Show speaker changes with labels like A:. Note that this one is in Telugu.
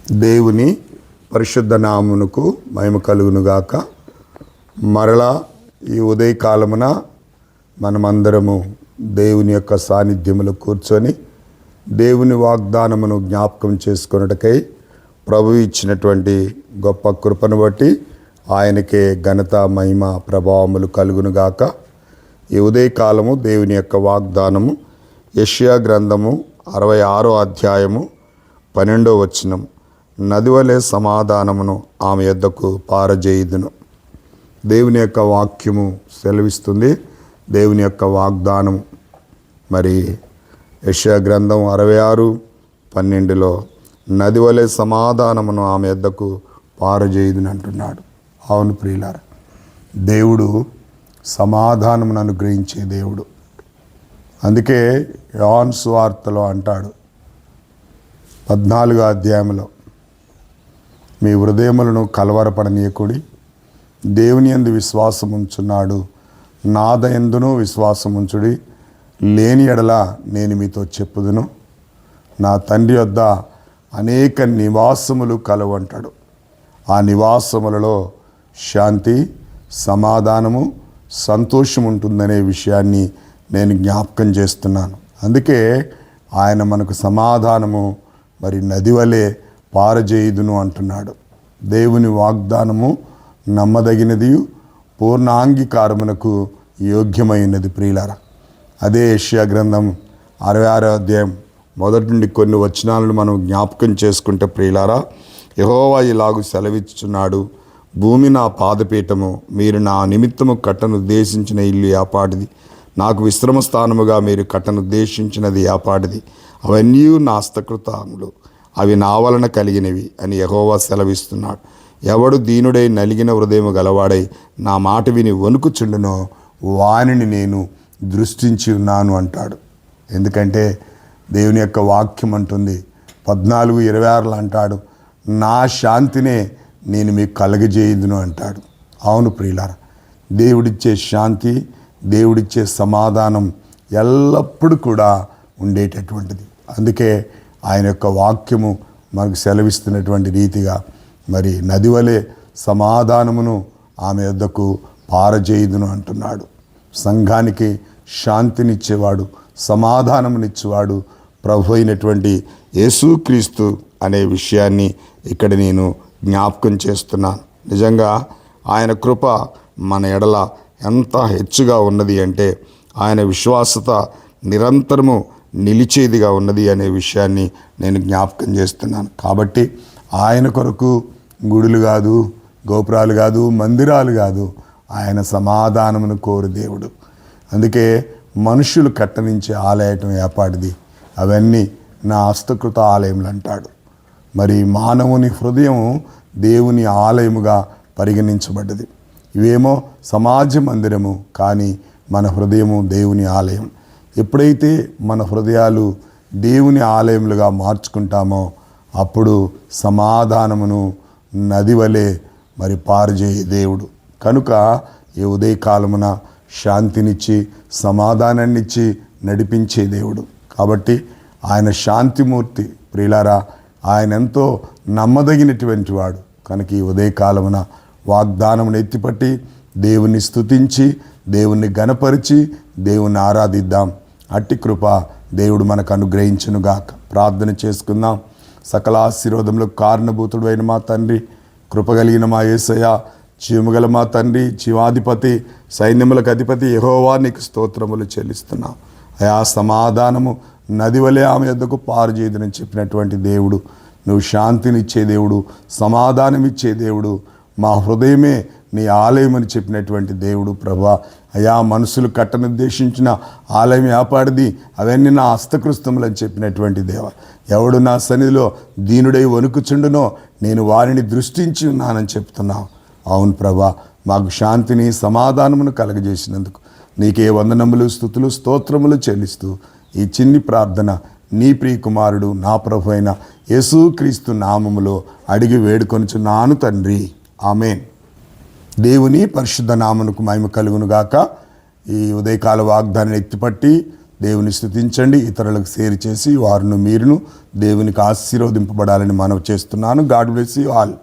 A: దేవుని పరిశుద్ధ నామమునకు మహిమ కలుగునుగాక. మరలా ఈ ఉదయకాలమున మనమందరము దేవుని యొక్క సాన్నిధ్యములో కూర్చొని దేవుని వాగ్దానమును జ్ఞాపకం చేసుకొనుటకై ప్రభు ఇచ్చినటువంటి గొప్ప కృపను బట్టి ఆయనకే ఘనత మహిమ ప్రభావములు కలుగునుగాక. ఈ ఉదయకాలము దేవుని యొక్క వాగ్దానము యెషయా గ్రంథము 66వ అధ్యాయము 12వ వచనం. నదివలే సమాధానమును ఆమె యొద్దకు పారజేయుదును. దేవుని యొక్క వాక్యము సెలవిస్తుంది, దేవుని యొక్క వాగ్దానము. మరి యెషయా గ్రంథం 66:12లో నదివలే సమాధానమును ఆమె యొద్దకు పారజేయుదును అంటున్నాడు. అవును ప్రియులారా, దేవుడు సమాధానమును అనుగ్రహించే దేవుడు. అందుకే యోహాను సువార్తలో అంటాడు 14వ అధ్యాయంలో, మీ హృదయములను కలవరపడనీయకుడి, దేవుని యందు విశ్వాసం ఉంచున్నాడు, నాద యందును విశ్వాసం ఉంచుడి, లేని ఎడల నేను మీతో చెప్పుదును, నా తండ్రి వద్ద అనేక నివాసములు కలవంటాడు. ఆ నివాసములలో శాంతి, సమాధానము, సంతోషం ఉంటుందనే విషయాన్ని నేను జ్ఞాపకం చేస్తున్నాను. అందుకే ఆయన మనకు సమాధానము మరి నదివలే పారజేయుదును అంటున్నాడు. దేవుని వాగ్దానము నమ్మదగినది, పూర్ణాంగీకారమునకు యోగ్యమైనది ప్రియులారా. అదే యెషయా గ్రంథం 66వ అధ్యాయం మొదటి నుండి కొన్ని వచనాలను మనం జ్ఞాపకం చేసుకుంటే ప్రియులారా, యెహోవా ఇలాగు సెలవిచ్చుచున్నాడు, భూమి నా పాదపీఠము, మీరు నా నిమిత్తము కట్టనుద్దేశించిన ఇల్లు యాపాటిది, నాకు విశ్రమ స్థానముగా మీరు కట్టనుద్దేశించినది యాపాటిది, అవన్నీ నా హస్తకృతములు, అవి నా వలన కలిగినవి అని యెహోవా సెలవిస్తున్నాడు. ఎవడు దీనుడై నలిగిన హృదయము గలవాడై నా మాట విని వణుకుచుండునో వానిని నేను దృష్టించి ఉన్నాను అంటాడు. ఎందుకంటే దేవుని యొక్క వాక్యం అంటుంది 14:26 అంటాడు, నా శాంతినే నేను మీకు కలగజేయుదును అంటాడు. అవును ప్రియులారా, దేవుడిచ్చే శాంతి, దేవుడిచ్చే సమాధానం ఎల్లప్పుడూ కూడా ఉండేటటువంటిది. అందుకే ఆయన యొక్క వాక్యము మనకు సెలవిస్తున్నటువంటి రీతిగా మరి నదివలే సమాధానమును ఆమె యొద్దకు పారజేయుదును అంటున్నాడు. సంఘానికి శాంతినిచ్చేవాడు, సమాధానమునిచ్చేవాడు ప్రభు అయినటువంటి యేసుక్రీస్తు అనే విషయాన్ని ఇక్కడ నేను జ్ఞాపకం చేస్తున్నాను. నిజంగా ఆయన కృప మన ఎడల ఎంత హెచ్చుగా ఉన్నది అంటే ఆయన విశ్వాసత నిరంతరము నిలిచేదిగా ఉన్నది అనే విషయాన్ని నేను జ్ఞాపకం చేస్తున్నాను. కాబట్టి ఆయన కొరకు గుడులు కాదు, గోపురాలు కాదు, మందిరాలు కాదు, ఆయన సమాధానమును కోరు దేవుడు. అందుకే మనుషులు కట్టనించే ఆలయం ఏపాటిది, అవన్నీ నా హస్తకృత ఆలయములు అంటాడు. మరి మానవుని హృదయం దేవుని ఆలయముగా పరిగణించబడ్డది. ఇవేమో సమాజ మందిరము, కానీ మన హృదయము దేవుని ఆలయం. ఎప్పుడైతే మన హృదయాలు దేవుని ఆలయములుగా మార్చుకుంటామో అప్పుడు సమాధానమును నదివలే మరి పారజేయ దేవుడు. కనుక ఈ ఉదయకాలమున శాంతినిచ్చి సమాధానాన్నిచ్చి నడిపించే దేవుడు. కాబట్టి ఆయన శాంతిమూర్తి ప్రియులారా, ఆయన ఎంతో నమ్మదగినటువంటి వాడు. కనుక ఈ ఉదయకాలమున వాగ్దానమును ఎత్తిపట్టి దేవుని స్తుతించి, దేవుణ్ణి గణపరిచి, దేవుణ్ణి ఆరాధిద్దాం. అట్టి కృప దేవుడు మనకు అనుగ్రహించునుగాక. ప్రార్థన చేసుకుందాం. సకల ఆశీర్వాదములకు కారణభూతుడు అయిన మా తండ్రి, కృపగలిగిన మా యేసయ్య, జీవముగల మా తండ్రి, జీవాధిపతి, సైన్యములకు అధిపతి యెహోవా, నీకు స్తోత్రములు చెల్లిస్తున్నాం. అయా సమాధానము నదివలే ఆమె యొద్దకు పారజేయుదునని చెప్పినటువంటి దేవుడు, నువ్వు శాంతినిచ్చే దేవుడు, సమాధానం ఇచ్చే దేవుడు, మా హృదయమే నీ ఆలయం అని చెప్పినటువంటి దేవుడు ప్రభా. అయా మనుషులు కట్టనుద్దేశించిన ఆలయం ఏపాడిది, అవన్నీ నా హస్తకృస్తములు అని చెప్పినటువంటి దేవ. ఎవడు నా సన్నిధిలో దీనుడై వణుకుచుండునో నేను వారిని దృష్టించి ఉన్నానని చెప్తున్నావు. అవును ప్రభా, మాకు శాంతిని సమాధానమును కలగజేసినందుకు నీకే వందనములు, స్తుతులు, స్తోత్రములు చెల్లిస్తూ ఈ చిన్ని ప్రార్థన నీ ప్రియ కుమారుడు నా ప్రభు అయిన యేసుక్రీస్తు నామములో అడిగి వేడుకొనుచున్నాను తండ్రి, ఆమేన్. దేవుని పరిశుద్ధ నామమునకు మహిమ కలుగునుగాక. ఈ ఉదయకాల వాగ్దానాన్ని ఎత్తిపట్టి దేవుని స్తుతించండి, ఇతరులకు షేర్ చేసి వారును మీరును దేవునికి ఆశీర్వదింపబడాలని మనవి చేస్తున్నాను. God bless you all.